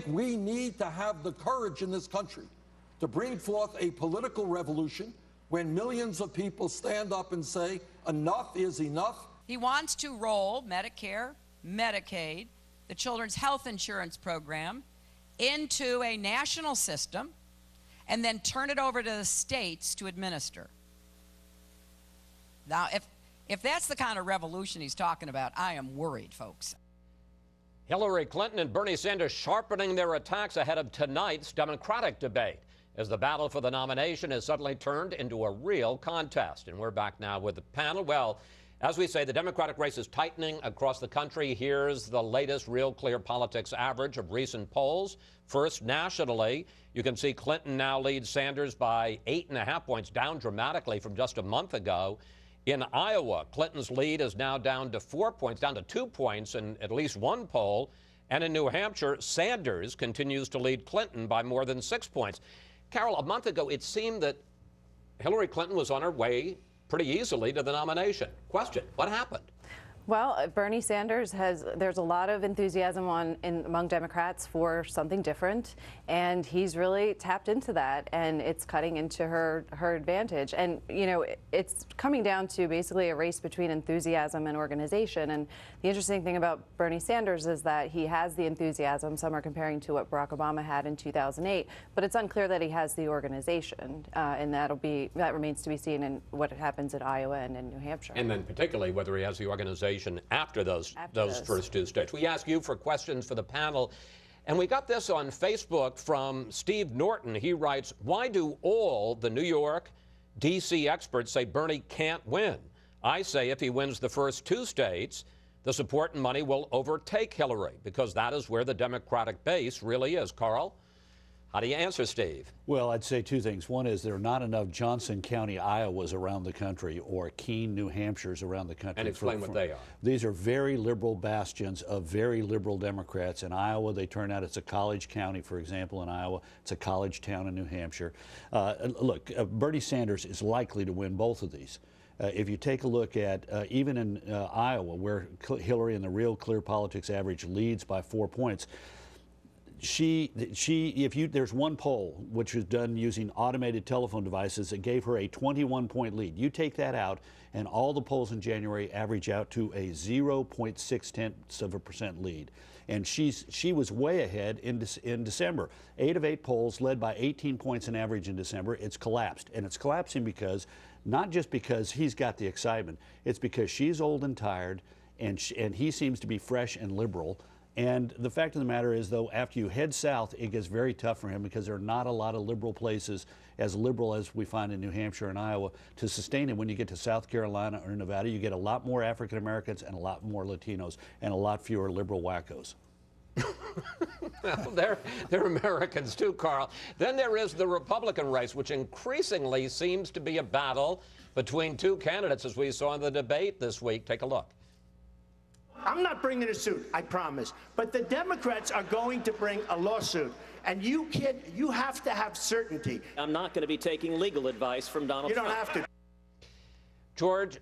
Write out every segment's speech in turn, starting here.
We need to have the courage in this country to bring forth a political revolution when millions of people stand up and say, enough is enough. He wants to roll Medicare, Medicaid, the Children's Health Insurance Program into a national system and then turn it over to the states to administer. Now, if that's the kind of revolution he's talking about, I am worried, folks. Hillary Clinton and Bernie Sanders sharpening their attacks ahead of tonight's Democratic debate as the battle for the nomination has suddenly turned into a real contest. And we're back now with the panel. Well, as we say, the Democratic race is tightening across the country. Here's the latest Real Clear Politics average of recent polls. First, nationally, you can see Clinton now leads Sanders by 8.5 points, down dramatically from just a month ago. In Iowa, Clinton's lead is now down to 4 points, down to 2 points in at least one poll. And in New Hampshire, Sanders continues to lead Clinton by more than 6 points. Karl, a month ago, it seemed that Hillary Clinton was on her way pretty easily to the nomination. Question, what happened? Well, Bernie Sanders there's a lot of enthusiasm among Democrats for something different, and he's really tapped into that, and it's cutting into her advantage. And, you know, it's coming down to basically a race between enthusiasm and organization. And the interesting thing about Bernie Sanders is that he has the enthusiasm. Some are comparing to what Barack Obama had in 2008, but it's unclear that he has the organization, and that remains to be seen in what happens in Iowa and in New Hampshire. And then particularly whether he has the organization after those first two states. We ask you for questions for the panel, and we got this on Facebook from Steve Norton. He writes, why do all the New York, D.C. experts say Bernie can't win? I say if he wins the first two states, the support and money will overtake Hillary, because that is where the Democratic base really is. Karl? How do you answer, Steve? Well, I'd say two things. One is there are not enough Johnson County, Iowas around the country or Keene, New Hampshire's around the country. And explain what they are. These are very liberal bastions of very liberal Democrats. In Iowa, they turn out it's a college county, for example. In Iowa, it's a college town in New Hampshire. Look, Bernie Sanders is likely to win both of these. If you take a look at even in Iowa, where Hillary in the Real Clear Politics average leads by 4 points, there's one poll which was done using automated telephone devices that gave her a 21-point lead. You take that out, and all the polls in January average out to a 0.6% lead. And she was way ahead in December. 8 of 8 polls led by 18 points in average in December. It's collapsed, and it's collapsing because not just because he's got the excitement. It's because she's old and tired, and he seems to be fresh and liberal. And the fact of the matter is, though, after you head south, it gets very tough for him because there are not a lot of liberal places, as liberal as we find in New Hampshire and Iowa, to sustain him. When you get to South Carolina or Nevada, you get a lot more African Americans and a lot more Latinos and a lot fewer liberal wackos. Well, they're Americans too, Karl. Then there is the Republican race, which increasingly seems to be a battle between two candidates, as we saw in the debate this week. Take a look. I'm not bringing a suit, I promise. But the Democrats are going to bring a lawsuit. And you have to have certainty. I'm not going to be taking legal advice from Donald Trump. You don't have to. George,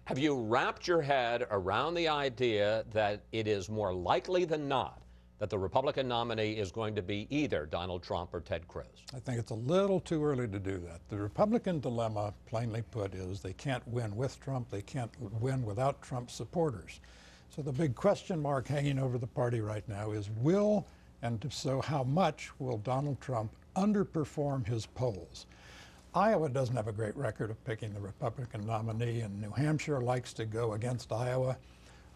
have you wrapped your head around the idea that it is more likely than not that the Republican nominee is going to be either Donald Trump or Ted Cruz? I think it's a little too early to do that. The Republican dilemma, plainly put, is they can't win with Trump, they can't win without Trump supporters. So the big question mark hanging over the party right now is and if so, how much will Donald Trump underperform his polls? Iowa doesn't have a great record of picking the Republican nominee, and New Hampshire likes to go against Iowa.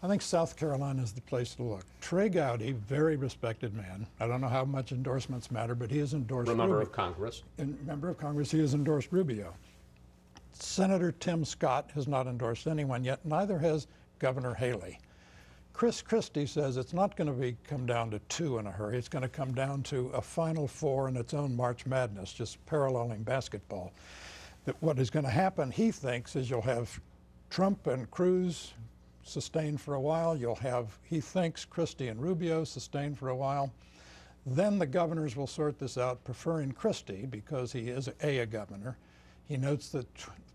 I think South Carolina is the place to look. Trey Gowdy, very respected man. I don't know how much endorsements matter, but he has endorsed Rubio. Member of Congress. Member of Congress, he has endorsed Rubio. Senator Tim Scott has not endorsed anyone yet, neither has Governor Haley. Chris Christie says it's not going to come down to 2 in a hurry. It's going to come down to a Final Four in its own March Madness, just paralleling basketball. That what is going to happen, he thinks, is you'll have Trump and Cruz sustained for a while. You'll have, he thinks, Christie and Rubio sustained for a while. Then the governors will sort this out, preferring Christie because he is a governor. He notes that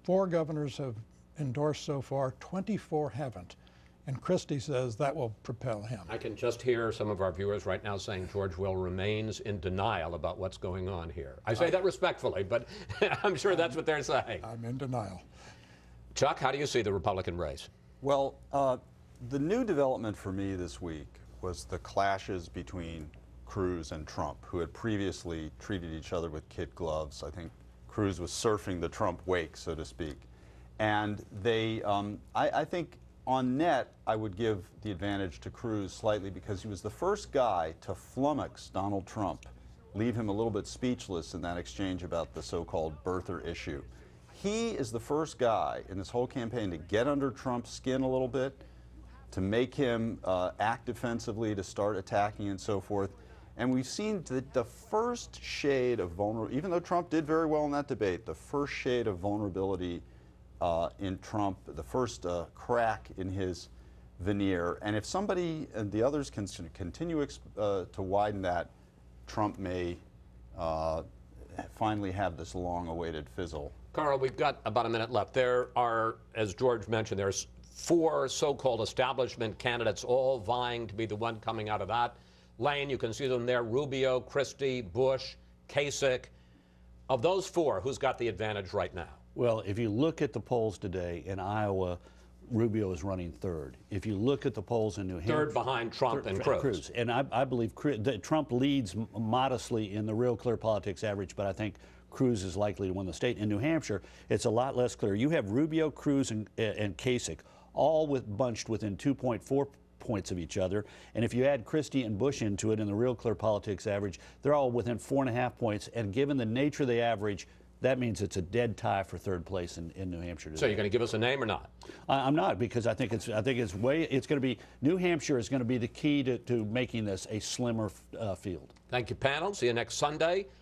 4 governors have endorsed so far, 24 haven't. And Christie says that will propel him. I can just hear some of our viewers right now saying George Will remains in denial about what's going on here. I say that respectfully, but I'm sure that's what they're saying. I'm in denial. Chuck, how do you see the Republican race? Well, the new development for me this week was the clashes between Cruz and Trump, who had previously treated each other with kid gloves. I think Cruz was surfing the Trump wake, so to speak. And they, I think on net, I would give the advantage to Cruz slightly because he was the first guy to flummox Donald Trump, leave him a little bit speechless in that exchange about the so-called birther issue. He is the first guy in this whole campaign to get under Trump's skin a little bit, to make him act defensively, to start attacking and so forth. And we've seen the first shade of vulnerability, even though Trump did very well in that debate, the first shade of vulnerability in Trump, the first crack in his veneer. And if somebody and the others can continue to widen that, Trump may finally have this long-awaited fizzle. Karl, we've got about a minute left. There are, as George mentioned, there's 4 so-called establishment candidates all vying to be the one coming out of that lane. You can see them there: Rubio, Christie, Bush, Kasich. Of those 4, who's got the advantage right now? Well, if you look at the polls today in Iowa, Rubio is running third. If you look at the polls in New Hampshire, Third behind Trump and Cruz. And I believe that Trump leads modestly in the Real Clear Politics average, but I think Cruz is likely to win the state. In New Hampshire, it's a lot less clear. You have Rubio, Cruz, and Kasich all bunched within 2.4 points of each other. And if you add Christie and Bush into it in the Real Clear Politics average, they're all within 4.5 points. And given the nature of the average, that means it's a dead tie for third place in New Hampshire today. So you're going to give us a name or not? I'm not, because I think it's going to be, New Hampshire is going to be the key to making this a slimmer field. Thank you, panel. See you next Sunday.